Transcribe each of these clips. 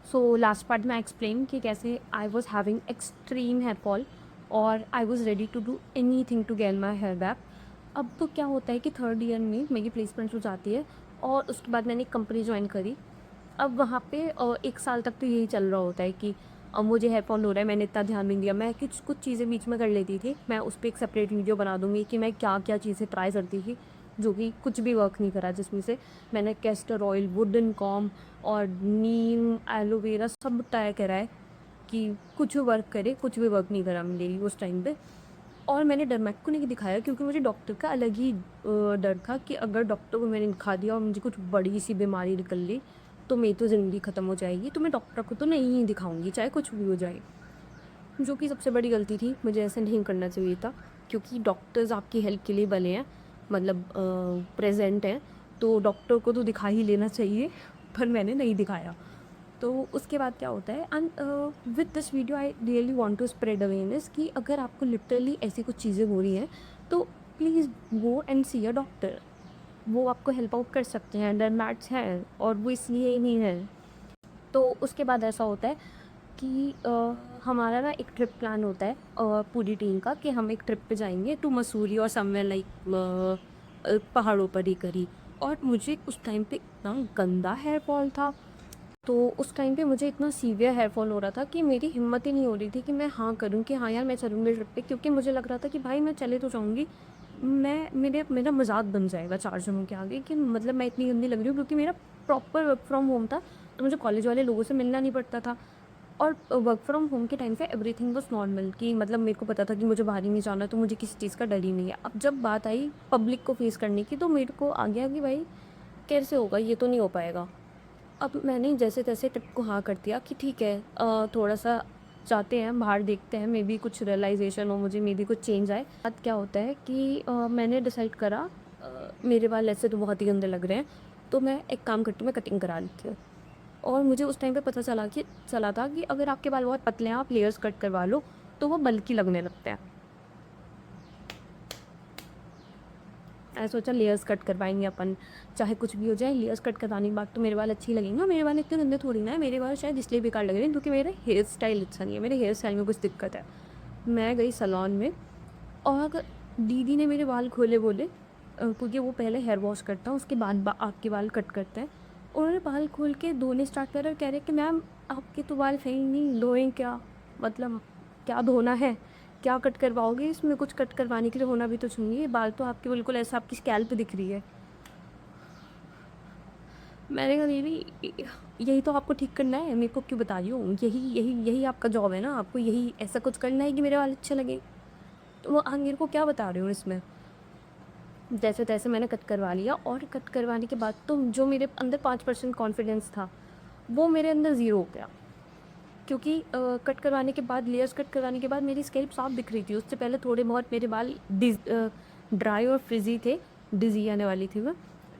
So last part में आई explain कि कैसे I was having extreme hair fall और I was ready to do anything to get my hair back. अब तो क्या होता है कि थर्ड ईयर में मेरी प्लेसमेंट हो जाती है और उसके बाद मैंने एक कंपनी ज्वाइन करी। अब वहाँ पे 1 साल तक तो यही चल रहा होता है कि अब मुझे हेयर फॉल हो रहा है, मैंने इतना ध्यान नहीं दिया। मैं कुछ चीज़ें बीच में कर लेती थी, मैं उस पर एक सेपरेट वीडियो बना दूँगी कि मैं क्या क्या चीज़ें ट्राई करती थी जो कि कुछ भी वर्क नहीं करा, जिसमें से मैंने कैस्टर ऑयल, वुडन कॉम और नीम, एलोवेरा सब ट्राई करा है कि कुछ वर्क करे, कुछ भी वर्क नहीं करा मेरी उस टाइम पे। और मैंने डरमैक को नहीं दिखाया क्योंकि मुझे डॉक्टर का अलग ही डर था कि अगर डॉक्टर को मैंने दिखा दिया और मुझे कुछ बड़ी सी बीमारी निकल ली तो मेरी तो ज़िंदगी ख़त्म हो जाएगी, तो मैं डॉक्टर को तो नहीं ही दिखाऊंगी चाहे कुछ भी हो जाए। जो कि सबसे बड़ी गलती थी, मुझे ऐसे नहीं करना चाहिए था क्योंकि डॉक्टर्स आपकी हेल्प के लिए बने हैं, मतलब प्रेजेंट हैं, तो डॉक्टर को तो दिखा ही लेना चाहिए। पर मैंने नहीं दिखाया। तो उसके बाद क्या होता है, and with this video I really want to spread awareness कि अगर आपको लिटरली ऐसी कुछ चीज़ें हो रही हैं तो please go and see a doctor. वो आपको हेल्प आउट कर सकते हैं, डरमैट्स हैं और वो इसलिए ही नहीं है। तो उसके बाद ऐसा होता है कि हमारा ना एक ट्रिप प्लान होता है पूरी टीम का कि हम एक ट्रिप पे जाएंगे टू मसूरी और समवेयर लाइक पहाड़ों पर ही करी। और मुझे उस टाइम पे इतना गंदा हेयर फॉल था, तो उस टाइम पे मुझे इतना सीवियर हेयर फॉल हो रहा था कि मेरी हिम्मत ही नहीं हो रही थी कि मैं हाँ करूँ कि हाँ यार मैं चलूँगी ट्रिप पे, क्योंकि मुझे लग रहा था कि भाई मैं चले तो जाऊँगी, मैं मेरा मजाक बन जाएगा 4 जनों के आगे कि मतलब मैं इतनी गंदी लग रही हूँ, क्योंकि मेरा प्रॉपर वर्क फ्रॉम होम था तो मुझे कॉलेज वाले लोगों से मिलना नहीं पड़ता था। और वर्क फ्रॉम होम के टाइम पे एवरीथिंग वाज नॉर्मल कि मतलब मेरे को पता था कि मुझे बाहर ही नहीं जाना, तो मुझे किसी चीज़ का डर ही नहीं है। अब जब बात आई पब्लिक को फेस करने की तो मेरे को आ गया कि भाई कैसे होगा, ये तो नहीं हो पाएगा। अब मैंने जैसे तैसे ट्रिप को हाँ कर दिया कि ठीक है, थोड़ा सा जाते हैं बाहर, देखते हैं, मे बी कुछ रियलाइजेशन हो मुझे, मे बी कुछ चेंज आए। बात क्या होता है कि मैंने डिसाइड करा, मेरे बाल ऐसे तो बहुत ही गंदे लग रहे हैं, तो मैं एक काम करती हूँ, मैं कटिंग करा लेती हूँ। और मुझे उस टाइम पे पता चला था कि अगर आपके बाल बहुत पतले हैं, आप लेयर्स कट करवा लो तो वो बल्कि लगने लगते हैं। मैंने सोचा लेयर्स कट करवाएंगे अपन, चाहे कुछ भी हो जाए, लेयर्स कट करवाने के बाद तो मेरे बाल अच्छे ही लगेंगे। मेरे बाल इतने गंदे थोड़ी ना है, मेरे बाल शायद इसलिए बेकार लग रहे हैं क्योंकि मेरा हेयर स्टाइल अच्छा नहीं है, मेरे हेयर स्टाइल में कुछ दिक्कत है। मैं गई सैलून में और दीदी ने मेरे बाल खोले, बोले क्योंकि वो पहले हेयर वॉश करता है उसके बाद आपके बाल कट करते हैं। उन्होंने बाल खोल के धोने स्टार्ट करे और कह रहे कि मैम आपके तो बाल सही नहीं, धोएं क्या, मतलब क्या धोना है, क्या कट करवाओगे, इसमें कुछ कट करवाने के लिए होना भी तो चाहिए, बाल तो आपके बिल्कुल ऐसा आपकी स्कैल्प दिख रही है। मैंने कहा दीदी यही तो आपको ठीक करना है, मेरे को क्यों बता रही हो, यही यही यही आपका जॉब है ना, आपको यही ऐसा कुछ करना है कि मेरे बाल अच्छे लगे, तो वो आप मेरे को क्या बता रहे हो इसमें। जैसे तैसे मैंने कट करवा लिया और कट करवाने के बाद तो जो मेरे अंदर 5% कॉन्फिडेंस था वो मेरे अंदर ज़ीरो हो गया, क्योंकि कट करवाने के बाद, लेयर्स कट करवाने के बाद मेरी स्कैल्प साफ दिख रही थी। उससे पहले थोड़े बहुत मेरे बाल ड्राई और फ्रिजी थे, डिज़ी आने वाली थी वो,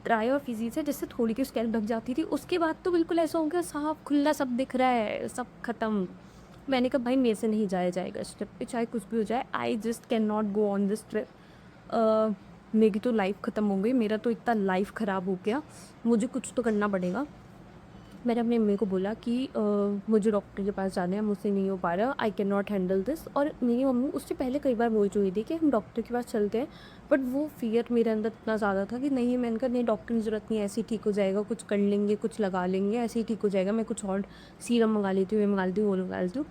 ड्राई और फ्रिजी थे जिससे थोड़ी की स्कैल्प ढक जाती थी। उसके बाद तो बिल्कुल ऐसा हो गया, साफ खुला सब दिख रहा है, सब ख़त्म। मैंने कहा भाई मेरे से नहीं जाया जाएगा इस ट्रिप पे, चाहे कुछ भी हो जाए, I just can not go on this trip. मेरी तो लाइफ ख़त्म हो गई, मेरा तो इतना लाइफ ख़राब हो गया, मुझे कुछ तो करना पड़ेगा। मैंने अपनी मम्मी को बोला कि मुझे डॉक्टर के पास जाना है, मुझसे नहीं हो पा रहा, I can not handle this. और मेरी मम्मी उससे पहले कई बार बोल चुकी थी कि हम डॉक्टर के पास चलते हैं, बट वो फियर मेरे अंदर इतना ज़्यादा था कि नहीं, मैंने कहा नहीं डॉक्टर की ज़रूरत नहीं है, ऐसे ही ठीक हो जाएगा, कुछ कर लेंगे, कुछ लगा लेंगे, ऐसे ही ठीक हो जाएगा, मैं कुछ और सीरम मंगा लेती हूँ, ये मंगा लेती हूँ, वो मंगा लेती हूँ,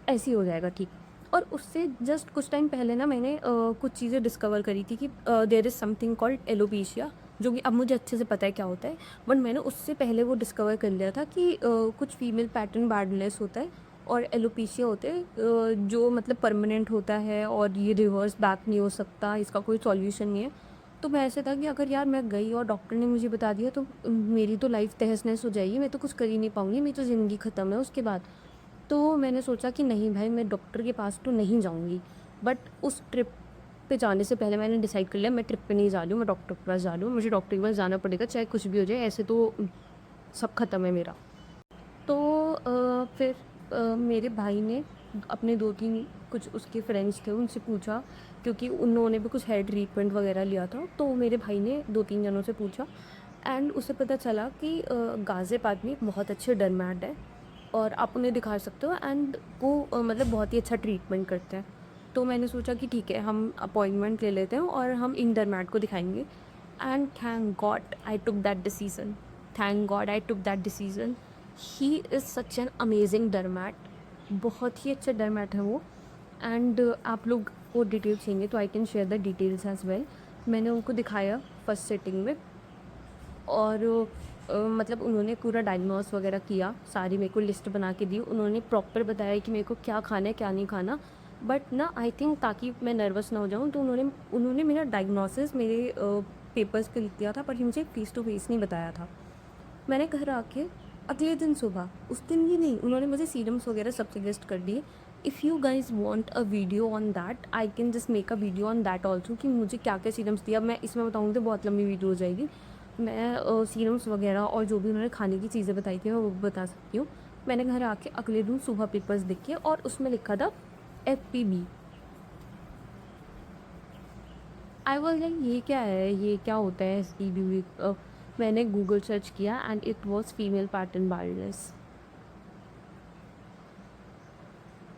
ऐसे ही हो जाएगा ठीक। और उससे जस्ट कुछ टाइम पहले ना मैंने कुछ चीज़ें डिस्कवर करी थी कि there is something called alopecia, जो कि अब मुझे अच्छे से पता है क्या होता है, बट मैंने उससे पहले वो डिस्कवर कर लिया था कि कुछ फीमेल पैटर्न बार्डनेस होता है और एलोपेशिया होते हैं, जो मतलब परमानेंट होता है और ये रिवर्स बैक नहीं हो सकता, इसका कोई सॉल्यूशन नहीं है। तो मैं ऐसे था कि अगर यार मैं गई और डॉक्टर ने मुझे बता दिया तो मेरी तो लाइफ तहस नहस हो जाएगी, मैं तो कुछ कर ही नहीं पाऊँगी, मेरी तो ज़िंदगी ख़त्म है उसके बाद। तो मैंने सोचा कि नहीं भाई मैं डॉक्टर के पास तो नहीं जाऊँगी, बट उस ट्रिप पे जाने से पहले मैंने डिसाइड कर लिया मैं ट्रिप पे नहीं जा रही हूँ, मैं डॉक्टर के पास जा रही हूँ, मुझे डॉक्टर के पास जाना पड़ेगा चाहे कुछ भी हो जाए, ऐसे तो सब ख़त्म है मेरा। तो फिर मेरे भाई ने अपने 2-3 कुछ उसके फ्रेंड्स थे उनसे पूछा, क्योंकि उन्होंने भी कुछ हेयर ट्रीटमेंट वगैरह लिया था, तो मेरे भाई ने 2-3 जनों से पूछा एंड उसे पता चला कि गाज़ियाबाद में एक बहुत अच्छे डरमैट है और आप उन्हें दिखा सकते हो एंड वो मतलब बहुत ही अच्छा ट्रीटमेंट करते हैं। तो मैंने सोचा कि ठीक है, हम अपॉइंटमेंट ले लेते हैं और हम इन डरमैट को दिखाएंगे। And thank God I took that decision, thank God I took that decision. He is such an amazing dermat, बहुत ही अच्छा डरमैट है वो। एंड आप लोग को डिटेल्स चाहिए तो I can share the details as well. मैंने उनको दिखाया फर्स्ट सेटिंग में और मतलब उन्होंने पूरा डायग्नोस वगैरह किया, सारी मेरे को लिस्ट बना के दी। उन्होंने प्रॉपर बताया कि मेरे को क्या खाना है क्या नहीं खाना। बट ना आई थिंक ताकि मैं नर्वस ना हो जाऊँ, तो उन्होंने उन्होंने मेरा डायग्नोसिस मेरे पेपर्स पे लिख दिया था, पर मुझे फ़ेस टू फेस नहीं बताया था। मैंने घर आके अगले दिन सुबह, उस दिन ही नहीं, उन्होंने मुझे सीरम्स वगैरह सब सजेस्ट कर दिए। If you guys want a video on that, I can just make a video on that also कि मुझे क्या क्या सीरम्स दिया। मैं इसमें बताऊँगी तो बहुत लंबी वीडियो हो जाएगी। मैं सीरम्स वगैरह और जो भी उन्होंने खाने की चीज़ें बताई थी मैं वो बता सकती हूँ। मैंने घर आके अगले दिन सुबह पेपर्स देखे और उसमें लिखा था FPB। आई वाज लाइक ये क्या है, ये क्या होता है FPB? मैंने गूगल सर्च किया and it was female pattern baldness.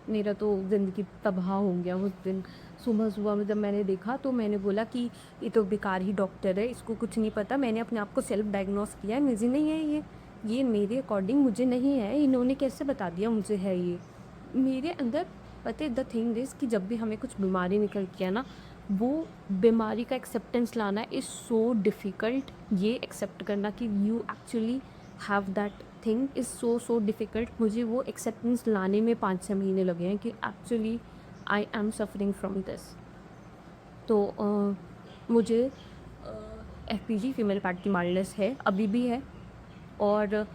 मेरा तो ज़िंदगी तबाह हो गया उस दिन। सुबह सुबह में जब मैंने देखा तो मैंने बोला कि ये तो बेकार ही डॉक्टर है, इसको कुछ नहीं पता। मैंने अपने आप को सेल्फ डायग्नोस किया है, मुझे नहीं है ये मेरे अकॉर्डिंग मुझे नहीं है, इन्होंने कैसे बता दिया मुझे है ये मेरे अंदर। पता है द थिंग इज़ कि जब भी हमें कुछ बीमारी निकलती है ना, वो बीमारी का एक्सेप्टेंस लाना इज़ सो डिफ़िकल्ट। ये एक्सेप्ट करना कि you actually have that thing is so difficult. मुझे वो एक्सेप्टेंस लाने में 5-6 महीने लगे हैं कि actually I am suffering from this. तो मुझे FPG फीमेल पैटर्न बाल्डनेस है, अभी भी है। और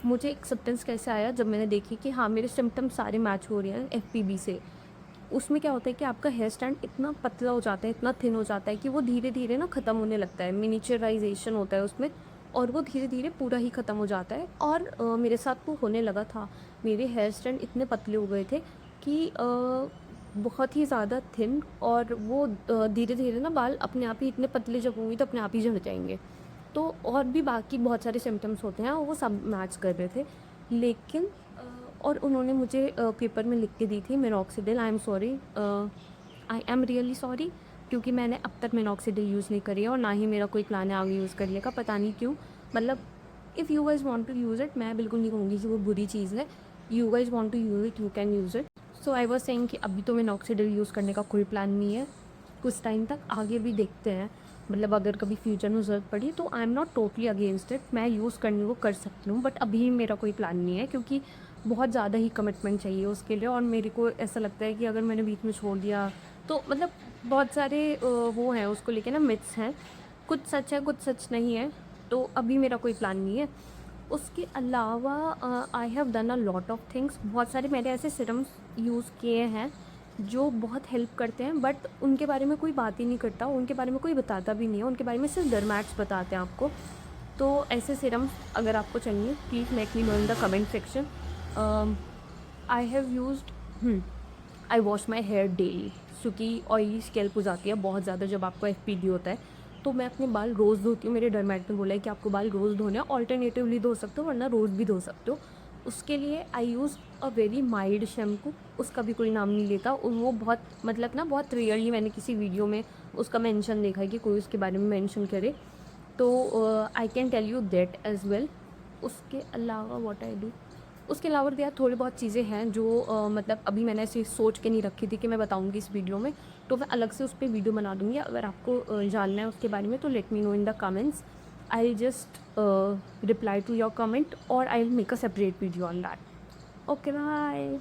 मुझे एक्सेप्टेंस कैसे आया जब मैंने देखी कि हाँ मेरे सिम्टम्स सारे मैच हो रहे हैं FPB से। उसमें क्या होता है कि आपका हेयर स्टैंड इतना पतला हो जाता है, इतना थिन हो जाता है कि वो धीरे धीरे ना ख़त्म होने लगता है, मिनिचराइजेशन होता है उसमें, और वो धीरे धीरे पूरा ही ख़त्म हो जाता है। और मेरे साथ वो होने लगा था। मेरे हेयर स्टैंड इतने पतले हो गए थे कि बहुत ही ज़्यादा थिन, और वो धीरे धीरे ना बाल अपने आप ही इतने पतले जब होंगे तो अपने आप ही झड़ जाएंगे। तो और भी बाकी बहुत सारे सिम्टम्स होते हैं, वो सब मैच कर रहे थे। लेकिन और उन्होंने मुझे पेपर में लिख के दी थी minoxidil. I am sorry, I am really sorry, क्योंकि मैंने अब तक मिनॉक्सिडिल यूज़ नहीं करी है और ना ही मेरा कोई प्लान है आगे यूज़ करने का, पता नहीं क्यों। मतलब if you guys want to use it, मैं बिल्कुल नहीं कहूँगी कि वो बुरी चीज़ है। You guys want to use it, you can use it. So I was saying कि अभी तो मिनॉक्सिडिल यूज़ करने का कोई प्लान नहीं है, कुछ टाइम तक आगे भी देखते हैं। मतलब अगर कभी फ्यूचर में ज़रूरत पड़ी तो I am not totally against it, मैं यूज़ करने को कर सकती हूँ, बट अभी मेरा कोई प्लान नहीं है क्योंकि बहुत ज़्यादा ही कमिटमेंट चाहिए उसके लिए। और मेरे को ऐसा लगता है कि अगर मैंने बीच में छोड़ दिया तो मतलब बहुत सारे वो हैं उसको लेके ना, मिथ्स हैं, कुछ सच है कुछ सच नहीं है। तो अभी मेरा कोई प्लान नहीं है। उसके अलावा I have done a lot of things. बहुत सारे मैंने ऐसे सिरम्स यूज़ किए हैं जो बहुत हेल्प करते हैं, बट उनके बारे में कोई बात ही नहीं करता, उनके बारे में कोई बताता भी नहीं है, उनके बारे में सिर्फ डरमैट्स बताते हैं आपको। तो ऐसे सिरम्स अगर आपको चाहिए please make me know in the comment section. I have used, I wash my hair daily, क्योंकि ऑयली स्कैल्प हो जाती है बहुत ज़्यादा जब आपको FPD होता है। तो मैं अपने बाल रोज़ धोती हूँ। मेरे डरमैट ने बोला है कि आपको बाल रोज़ धोने हैं, ऑल्टरनेटिवली धो सकते हो वरना रोज़ भी धो सकते हो। उसके लिए I use a very mild shampoo, उसका भी कोई नाम नहीं लेता। वो बहुत मतलब ना बहुत रेयरली मैंने किसी वीडियो में उसका मेंशन देखा है कि कोई उसके बारे में मेंशन करे। तो I can tell you that as well. उसके अलावा व्हाट आई डू, उसके अलावा भी यार थोड़ी बहुत चीज़ें हैं जो मतलब अभी मैंने ऐसे सोच के नहीं रखी थी कि मैं बताऊंगी इस वीडियो में, तो मैं अलग से उस पर वीडियो बना दूंगी। अगर आपको जानना है उसके बारे में तो let me know in the comments, I will just reply to your comment और I will make a separate video on that. Okay bye.